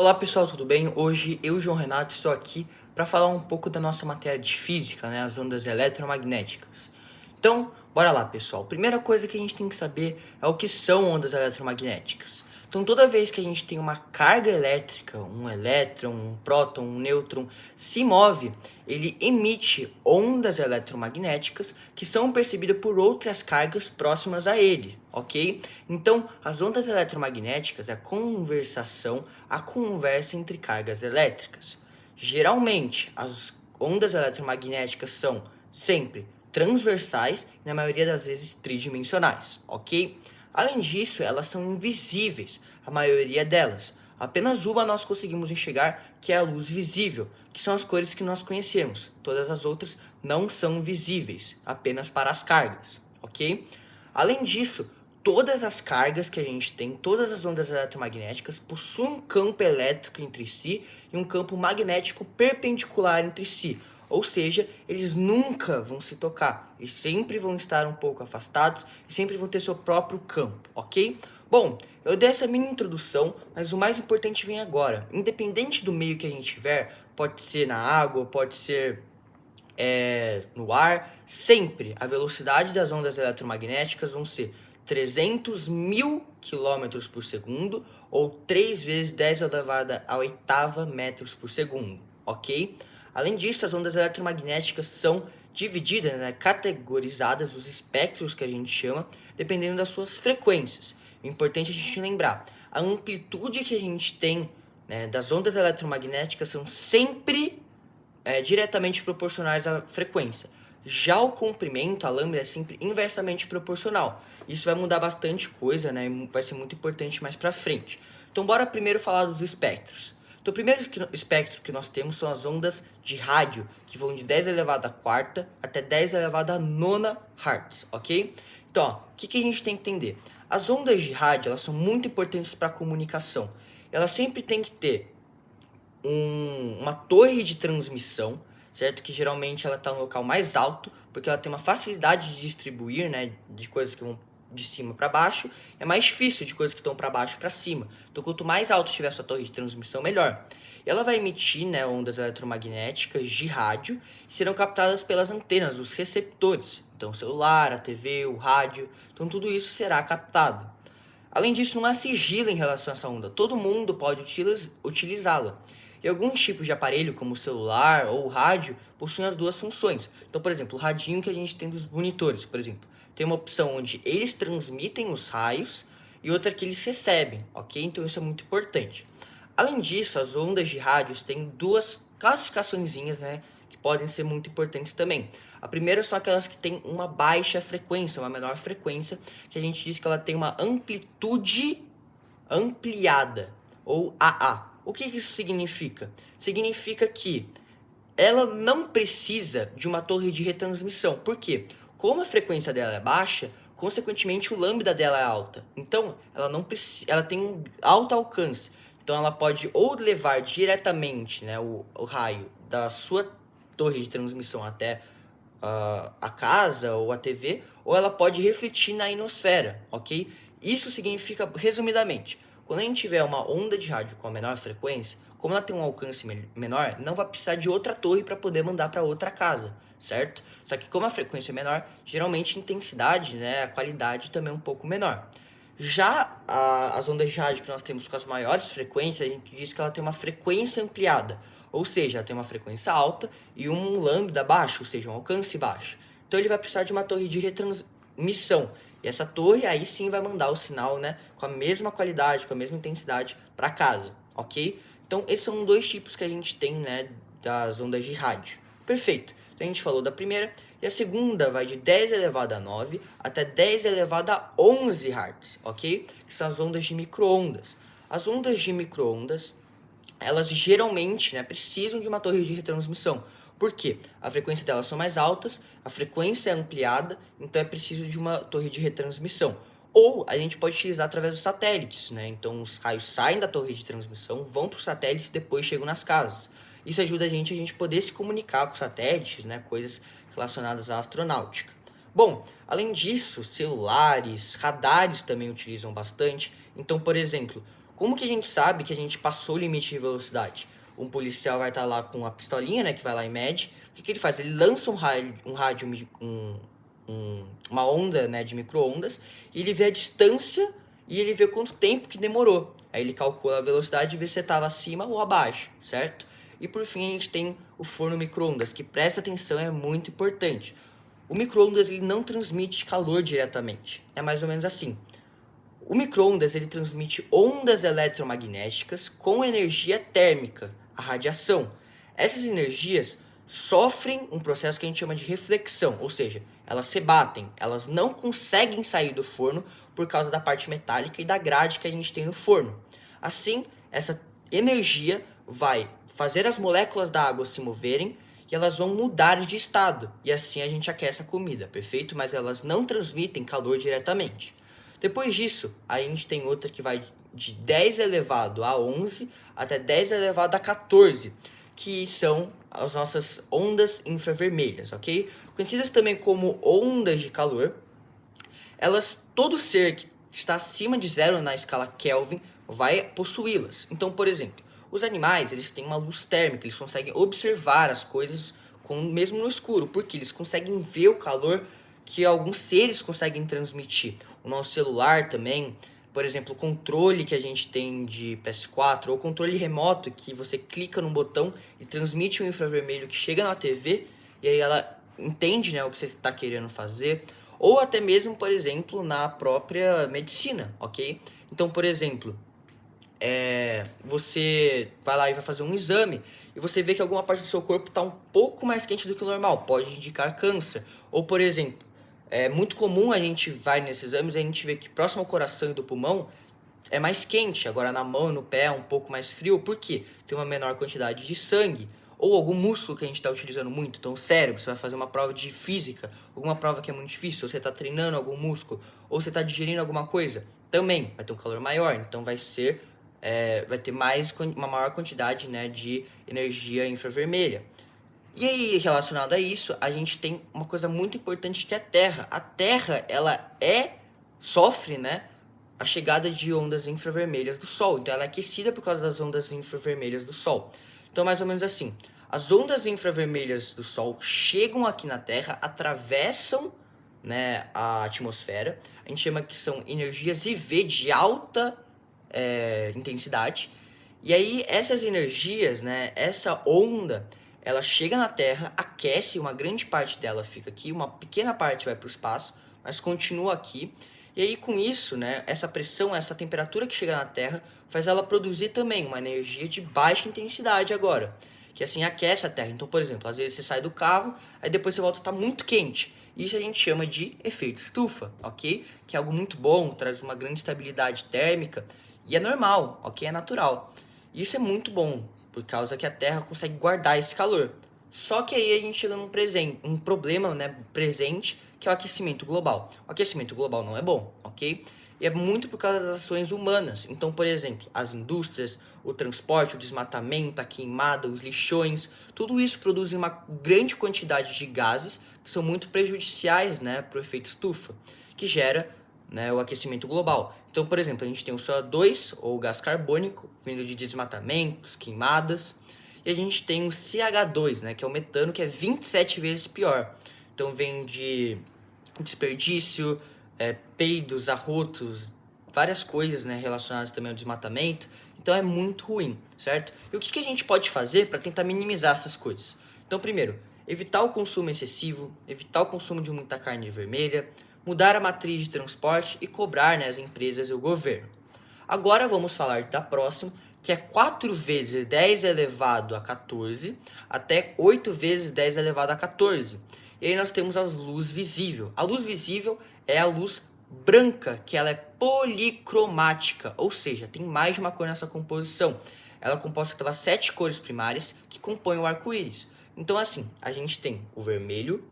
Olá pessoal, tudo bem? Hoje eu, João Renato, estou aqui para falar um pouco da nossa matéria de física, né, as ondas eletromagnéticas. Então, bora lá pessoal. Primeira coisa que a gente tem que saber é o que são ondas eletromagnéticas. Então, toda vez que a gente tem uma carga elétrica, um elétron, um próton, um nêutron, se move, ele emite ondas eletromagnéticas que são percebidas por outras cargas próximas a ele, ok? Então, as ondas eletromagnéticas é a conversa entre cargas elétricas. Geralmente, as ondas eletromagnéticas são sempre transversais e na maioria das vezes tridimensionais, ok? Além disso, elas são invisíveis, a maioria delas. Apenas uma nós conseguimos enxergar, que é a luz visível, que são as cores que nós conhecemos. Todas as outras não são visíveis, apenas para as cargas, ok? Além disso, todas as cargas que a gente tem, todas as ondas eletromagnéticas, possuem um campo elétrico entre si e um campo magnético perpendicular entre si. Ou seja, eles nunca vão se tocar, eles sempre vão estar um pouco afastados e sempre vão ter seu próprio campo, ok? Bom, eu dei essa mini introdução, mas o mais importante vem agora. Independente do meio que a gente tiver, pode ser na água, pode ser no ar, sempre a velocidade das ondas eletromagnéticas vão ser 300 mil quilômetros por segundo ou 3 vezes 10 elevada a oitava metros por segundo, ok? Além disso, as ondas eletromagnéticas são divididas, né, categorizadas, os espectros que a gente chama, dependendo das suas frequências. É importante a gente lembrar, a amplitude que a gente tem, né, das ondas eletromagnéticas são sempre diretamente proporcionais à frequência. Já o comprimento, a lambda, é sempre inversamente proporcional. Isso vai mudar bastante coisa, né? Vai ser muito importante mais pra frente. Então, bora primeiro falar dos espectros. Então, o primeiro espectro que nós temos são as ondas de rádio, que vão de 10 elevado a quarta até 10 elevado a nona Hz, ok? Então, ó, o que a gente tem que entender? As ondas de rádio, elas são muito importantes para a comunicação. Elas sempre tem que ter uma torre de transmissão, certo? Que geralmente ela está no local mais alto, porque ela tem uma facilidade de distribuir, né, de coisas que vão de cima para baixo, é mais difícil de coisas que estão para baixo para cima. Então, quanto mais alto tiver a sua torre de transmissão, melhor. E ela vai emitir, né, ondas eletromagnéticas de rádio que serão captadas pelas antenas, os receptores. Então, o celular, a TV, o rádio, então tudo isso será captado. Além disso, não há sigilo em relação a essa onda. Todo mundo pode utilizá-la. E alguns tipos de aparelho, como o celular ou o rádio, possuem as duas funções. Então, por exemplo, o radinho que a gente tem dos monitores, por exemplo, tem uma opção onde eles transmitem os raios e outra que eles recebem, ok? Então isso é muito importante. Além disso, as ondas de rádios têm duas classificaçõezinhas, né, que podem ser muito importantes também. A primeira são aquelas que têm uma baixa frequência, uma menor frequência, que a gente diz que ela tem uma amplitude ampliada, ou AA. O que isso significa? Significa que ela não precisa de uma torre de retransmissão. Por quê? Como a frequência dela é baixa, consequentemente o lambda dela é alta. Então, ela não precisa, ela tem um alto alcance. Então, ela pode ou levar diretamente, né, o raio da sua torre de transmissão até a casa ou a TV, ou ela pode refletir na ionosfera, ok? Isso significa, resumidamente, quando a gente tiver uma onda de rádio com a menor frequência, como ela tem um alcance menor, não vai precisar de outra torre para poder mandar para outra casa, certo? Só que como a frequência é menor, geralmente a intensidade, né, a qualidade também é um pouco menor. Já as ondas de rádio que nós temos com as maiores frequências, a gente diz que ela tem uma frequência ampliada, ou seja, ela tem uma frequência alta e um lambda baixo, ou seja, um alcance baixo. Então ele vai precisar de uma torre de retransmissão. E essa torre aí sim vai mandar o sinal, né, com a mesma qualidade, com a mesma intensidade para casa, ok? Então esses são dois tipos que a gente tem, né, das ondas de rádio. Perfeito. Então a gente falou da primeira e a segunda vai de 10 elevado a 9 até 10 elevado a 11 Hz, ok? Que são as ondas de micro-ondas. As ondas de micro-ondas, elas geralmente, né, precisam de uma torre de retransmissão. Por quê? A frequência delas são mais altas, a frequência é ampliada, então é preciso de uma torre de retransmissão. Ou a gente pode utilizar através dos satélites, né? Então os raios saem da torre de transmissão, vão para os satélites e depois chegam nas casas. Isso ajuda a gente poder se comunicar com os satélites, né? Coisas relacionadas à astronáutica. Bom, além disso, celulares, radares também utilizam bastante. Então, por exemplo, Como que a gente sabe que a gente passou o limite de velocidade? Um policial vai estar lá com a pistolinha, né, que vai lá e mede. O que ele faz? Ele lança uma onda, né, de micro-ondas, e ele vê a distância e ele vê quanto tempo que demorou. Aí ele calcula a velocidade e vê se você estava acima ou abaixo, certo? E por fim a gente tem o forno micro-ondas, que presta atenção, é muito importante. O micro-ondas ele não transmite calor diretamente, é mais ou menos assim. O micro-ondas ele transmite ondas eletromagnéticas com energia térmica, a radiação. Essas energias sofrem um processo que a gente chama de reflexão, ou seja, elas se batem, elas não conseguem sair do forno por causa da parte metálica e da grade que a gente tem no forno. Assim, essa energia vai fazer as moléculas da água se moverem e elas vão mudar de estado, e assim a gente aquece a comida, perfeito? Mas elas não transmitem calor diretamente. Depois disso, a gente tem outra que vai de 10 elevado a 11 até 10 elevado a 14, que são as nossas ondas infravermelhas, ok? Conhecidas também como ondas de calor. Elas, todo ser que está acima de zero na escala Kelvin vai possuí-las. Então, por exemplo, os animais eles têm uma luz térmica, eles conseguem observar as coisas mesmo no escuro, porque eles conseguem ver o calor que alguns seres conseguem transmitir. O nosso celular também, por exemplo, o controle que a gente tem de PS4 ou o controle remoto que você clica no botão e transmite um infravermelho que chega na TV e aí ela entende, né, o que você está querendo fazer. Ou até mesmo, por exemplo, na própria medicina, ok? Então, por exemplo, você vai lá e vai fazer um exame e você vê que alguma parte do seu corpo está um pouco mais quente do que o normal, pode indicar câncer. Ou, por exemplo, é muito comum a gente vai nesses exames e a gente vê que próximo ao coração e do pulmão é mais quente, agora na mão e no pé é um pouco mais frio, por quê? Tem uma menor quantidade de sangue, ou algum músculo que a gente está utilizando muito, então o cérebro, você vai fazer uma prova de física, alguma prova que é muito difícil, ou você está treinando algum músculo, ou você está digerindo alguma coisa, também vai ter um calor maior, então vai ter uma maior quantidade, né, de energia infravermelha. E aí, relacionado a isso, a gente tem uma coisa muito importante que é a Terra. A Terra, ela sofre, né, a chegada de ondas infravermelhas do Sol. Então, ela é aquecida por causa das ondas infravermelhas do Sol. Então, mais ou menos assim, as ondas infravermelhas do Sol chegam aqui na Terra, atravessam, né, a atmosfera. A gente chama que são energias IV de alta intensidade. E aí, essas energias, né, essa onda, ela chega na Terra, aquece, uma grande parte dela fica aqui, uma pequena parte vai para o espaço, mas continua aqui. E aí, com isso, né, essa pressão, essa temperatura que chega na Terra, faz ela produzir também uma energia de baixa intensidade agora, que assim aquece a Terra. Então, por exemplo, às vezes você sai do carro, aí depois você volta a estar muito quente. Isso a gente chama de efeito estufa, ok? Que é algo muito bom, traz uma grande estabilidade térmica e é normal, ok? É natural. Isso é muito bom, por causa que a Terra consegue guardar esse calor. Só que aí a gente chega um problema, né, presente, que é o aquecimento global. O aquecimento global não é bom, ok? E é muito por causa das ações humanas. Então, por exemplo, as indústrias, o transporte, o desmatamento, a queimada, os lixões, tudo isso produz uma grande quantidade de gases que são muito prejudiciais, né, para o efeito estufa, que gera, né, o aquecimento global. Então, por exemplo, a gente tem o CO2, ou gás carbônico, vindo de desmatamentos, queimadas, e a gente tem o CH2, né, que é o metano, que é 27 vezes pior. Então, vem de desperdício, peidos, arrotos, várias coisas, né, relacionadas também ao desmatamento. Então, é muito ruim, certo? E o que a gente pode fazer para tentar minimizar essas coisas? Então, primeiro, evitar o consumo excessivo, evitar o consumo de muita carne vermelha, mudar a matriz de transporte e cobrar, né, as empresas e o governo. Agora vamos falar da próxima, que é 4 vezes 10 elevado a 14 até 8 vezes 10 elevado a 14. E aí nós temos a luz visível. A luz visível é a luz branca, que ela é policromática, ou seja, tem mais de uma cor nessa composição. Ela é composta pelas 7 cores primárias que compõem o arco-íris. Então assim, a gente tem o vermelho,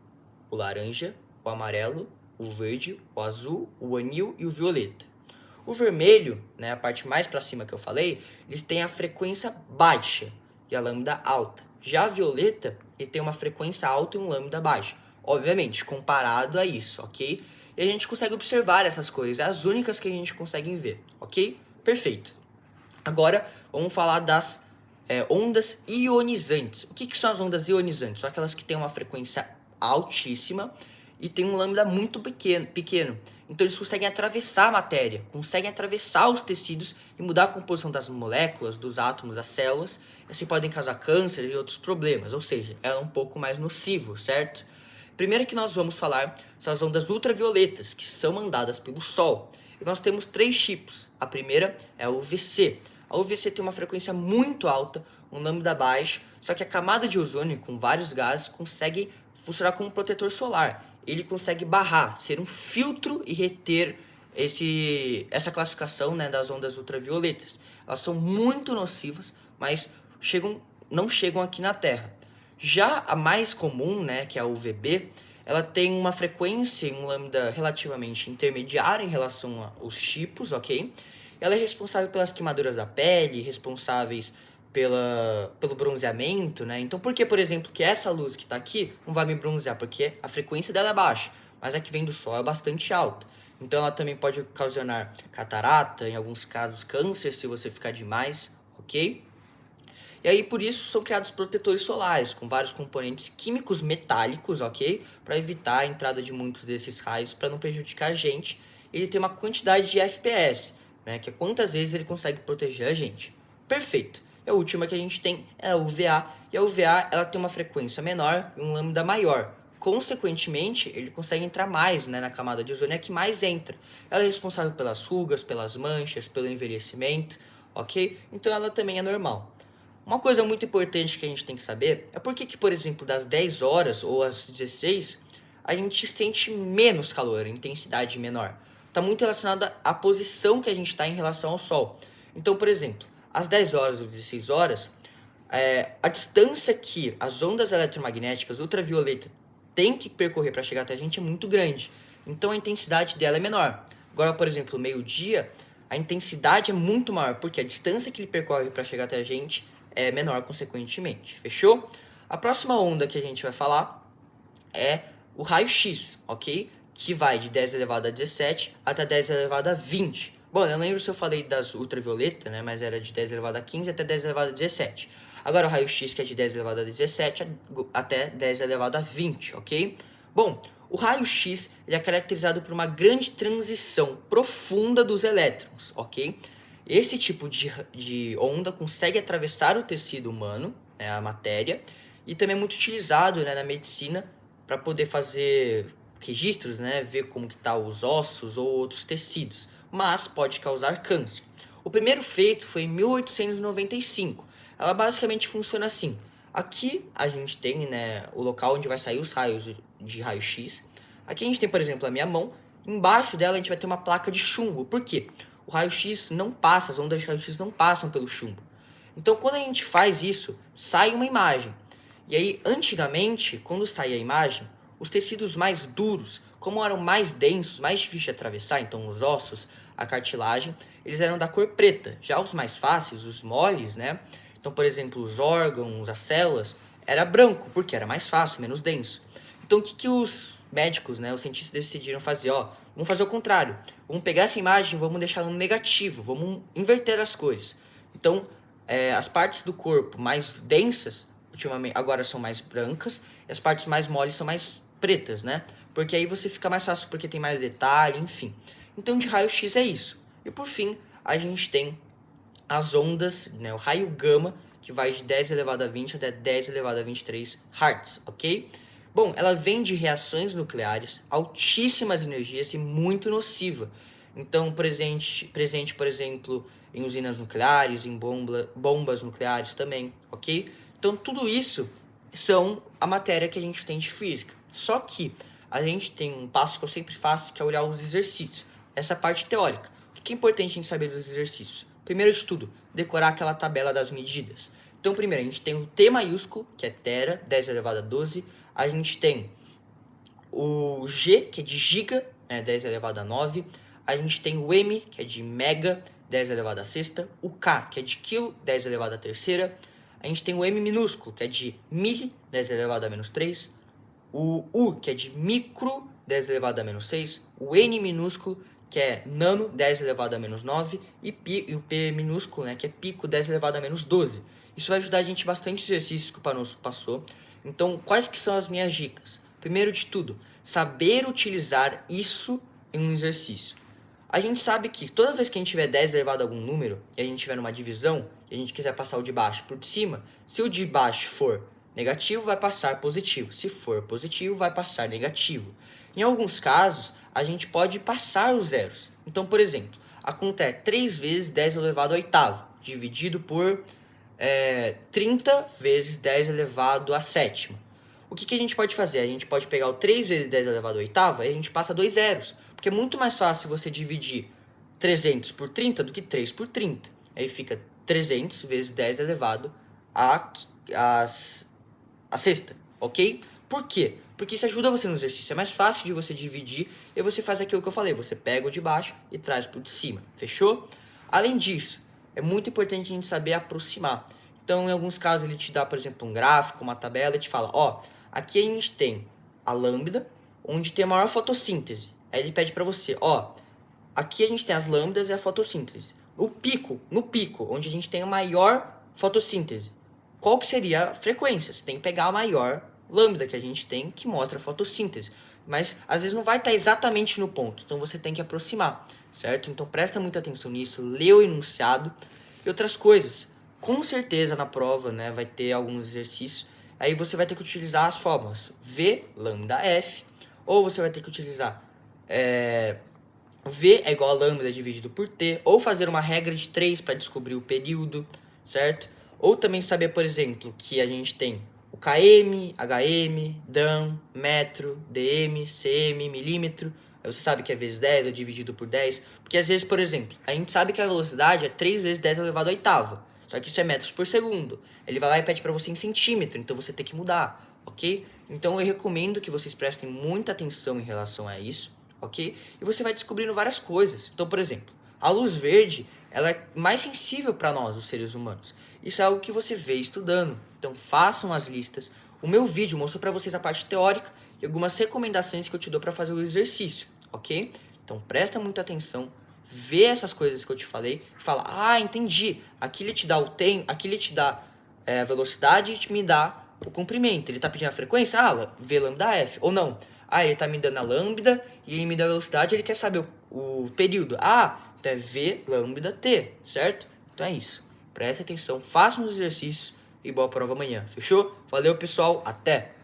o laranja, o amarelo, o verde, o azul, o anil e o violeta. O vermelho, né, a parte mais para cima que eu falei, ele tem a frequência baixa e a lambda alta. Já a violeta, ele tem uma frequência alta e um lambda baixo. Obviamente, comparado a isso, ok? E a gente consegue observar essas cores, é as únicas que a gente consegue ver, ok? Perfeito. Agora, vamos falar das ondas ionizantes. O que são as ondas ionizantes? São aquelas que têm uma frequência altíssima e tem um lambda muito pequeno. Então eles conseguem atravessar a matéria, conseguem atravessar os tecidos e mudar a composição das moléculas, dos átomos, das células. E assim podem causar câncer e outros problemas, ou seja, é um pouco mais nocivo, certo? Primeiro que nós vamos falar são as ondas ultravioletas, que são mandadas pelo Sol. E nós temos 3 tipos. A primeira é a UVC. A UVC tem uma frequência muito alta, um lambda baixo, só que a camada de ozônio com vários gases consegue funcionar como um protetor solar. Ele consegue barrar, ser um filtro e reter essa classificação, né, das ondas ultravioletas. Elas são muito nocivas, mas não chegam aqui na Terra. Já a mais comum, né, que é a UVB, ela tem uma frequência e um lambda relativamente intermediário em relação aos tipos, ok? Ela é responsável pelas queimaduras da pele, responsáveis pelo bronzeamento, né? Então, por que, por exemplo, que essa luz que está aqui não vai me bronzear? Porque a frequência dela é baixa, mas a que vem do sol é bastante alta. Então, ela também pode ocasionar catarata, em alguns casos câncer, se você ficar demais, ok? E aí, por isso, são criados protetores solares, com vários componentes químicos metálicos, ok? Para evitar a entrada de muitos desses raios, para não prejudicar a gente. Ele tem uma quantidade de FPS, né? Que é quantas vezes ele consegue proteger a gente. Perfeito. E a última que a gente tem é a UVA. E a UVA, ela tem uma frequência menor e um lambda maior. Consequentemente, ele consegue entrar mais, né, na camada de ozônio, é que mais entra. Ela é responsável pelas rugas, pelas manchas, pelo envelhecimento, ok? Então ela também é normal. Uma coisa muito importante que a gente tem que saber é por que, por exemplo, das 10 horas ou às 16, a gente sente menos calor, intensidade menor. Está muito relacionada à posição que a gente está em relação ao Sol. Então, por exemplo, às 10 horas ou 16 horas, a distância que as ondas eletromagnéticas ultravioleta têm que percorrer para chegar até a gente é muito grande. Então, a intensidade dela é menor. Agora, por exemplo, meio-dia, a intensidade é muito maior, porque a distância que ele percorre para chegar até a gente é menor consequentemente, fechou? A próxima onda que a gente vai falar é o raio-x, ok? Que vai de 10 elevado a 17 até 10 elevado a 20. Bom, eu não lembro se eu falei das ultravioleta, né? Mas era de 10 elevado a 15 até 10 elevado a 17. Agora o raio-x, que é de 10 elevado a 17 até 10 elevado a 20, ok? Bom, o raio-x ele é caracterizado por uma grande transição profunda dos elétrons, ok? Esse tipo de onda consegue atravessar o tecido humano, né, a matéria, e também é muito utilizado, né, na medicina para poder fazer registros, né, ver como que tá os ossos ou outros tecidos, mas pode causar câncer. O primeiro feito foi em 1895. Ela basicamente funciona assim. Aqui a gente tem, né, o local onde vai sair os raios de raio-x. Aqui a gente tem, por exemplo, a minha mão. Embaixo dela a gente vai ter uma placa de chumbo. Por quê? O raio-x não passa, as ondas de raio-x não passam pelo chumbo. Então, quando a gente faz isso, sai uma imagem. E aí, antigamente, quando saía a imagem, os tecidos mais duros, como eram mais densos, mais difíceis de atravessar, então os ossos, a cartilagem, eles eram da cor preta. Já os mais fáceis, os moles, né? Então, por exemplo, os órgãos, as células, era branco, porque era mais fácil, menos denso. Então, o que os médicos, né, os cientistas decidiram fazer? Ó, vamos fazer o contrário. Vamos pegar essa imagem, vamos deixar no negativo, vamos inverter as cores. Então, as partes do corpo mais densas, ultimamente, agora são mais brancas, e as partes mais moles são mais pretas, né? Porque aí você fica mais fácil, porque tem mais detalhe, enfim. Então, de raio-x é isso. E por fim, a gente tem as ondas, né, o raio gama, que vai de 10 elevado a 20 até 10 elevado a 23 Hz, ok? Bom, ela vem de reações nucleares, altíssimas energias e muito nociva. Então, presente, por exemplo, em usinas nucleares, em bombas nucleares também, ok? Então, tudo isso são a matéria que a gente tem de física. Só que a gente tem um passo que eu sempre faço, que é olhar os exercícios. Essa parte teórica. O que é importante a gente saber dos exercícios? Primeiro de tudo, decorar aquela tabela das medidas. Então, primeiro, a gente tem o T maiúsculo, que é tera, 10 elevado a 12. A gente tem o G, que é de giga, 10 elevado a 9. A gente tem o M, que é de mega, 10 elevado a sexta. O K, que é de quilo, 10 elevado a terceira. A gente tem o M minúsculo, que é de mili, 10 elevado a menos 3. O U, que é de micro, 10 elevado a menos 6. O N minúsculo, que é nano 10 elevado a menos 9, e o P minúsculo, né, que é pico 10 elevado a menos 12. Isso vai ajudar a gente bastante nos exercícios que o Panosso passou. Então, quais que são as minhas dicas? Primeiro de tudo, saber utilizar isso em um exercício. A gente sabe que toda vez que a gente tiver 10 elevado a algum número, e a gente tiver numa divisão, e a gente quiser passar o de baixo por cima, se o de baixo for negativo, vai passar positivo. Se for positivo, vai passar negativo. Em alguns casos, a gente pode passar os zeros. Então, por exemplo, a conta é 3 vezes 10 elevado a oitavo, dividido por 30 vezes 10 elevado a sétima. O que a gente pode fazer? A gente pode pegar o 3 vezes 10 elevado a oitava e a gente passa 2 zeros. Porque é muito mais fácil você dividir 300 por 30 do que 3 por 30. Aí fica 300 vezes 10 elevado a sexta, ok? Por quê? Porque isso ajuda você no exercício. É mais fácil de você dividir e você faz aquilo que eu falei. Você pega o de baixo e traz pro de cima. Fechou? Além disso, é muito importante a gente saber aproximar. Então, em alguns casos, ele te dá, por exemplo, um gráfico, uma tabela e te fala, ó, aqui a gente tem a lambda, onde tem a maior fotossíntese. Aí ele pede para você, ó, aqui a gente tem as lambdas e a fotossíntese. No pico, onde a gente tem a maior fotossíntese, qual que seria a frequência? Você tem que pegar a maior lambda que a gente tem, que mostra a fotossíntese. Mas, às vezes, não vai estar exatamente no ponto, então você tem que aproximar, certo? Então, presta muita atenção nisso, lê o enunciado e outras coisas. Com certeza, na prova, né, vai ter alguns exercícios, aí você vai ter que utilizar as fórmulas V, lambda, F, ou você vai ter que utilizar V é igual a lambda dividido por T, ou fazer uma regra de 3 para descobrir o período, certo? Ou também saber, por exemplo, que a gente tem o km, hm, dan, metro, dm, cm, milímetro. Aí você sabe que é vezes 10 ou dividido por 10. Porque às vezes, por exemplo, a gente sabe que a velocidade é 3 vezes 10 elevado a oitava. Só que isso é metros por segundo. Ele vai lá e pede para você em centímetro, então você tem que mudar, ok? Então eu recomendo que vocês prestem muita atenção em relação a isso, ok? E você vai descobrindo várias coisas. Então, por exemplo, a luz verde, ela é mais sensível para nós, os seres humanos. Isso é algo que você vê estudando. Então, façam as listas. O meu vídeo mostrou para vocês a parte teórica e algumas recomendações que eu te dou para fazer o exercício, ok? Então, presta muita atenção, vê essas coisas que eu te falei e fala, ah, entendi. Aqui ele te dá o tempo, aqui ele te dá a velocidade e me dá o comprimento. Ele tá pedindo a frequência? Ah, V lambda F. Ou não. Ah, ele tá me dando a lambda e ele me dá a velocidade, ele quer saber o período. Ah, então é V lambda T, certo? Então é isso. Presta atenção, façam os exercícios e boa prova amanhã. Fechou? Valeu, pessoal. Até!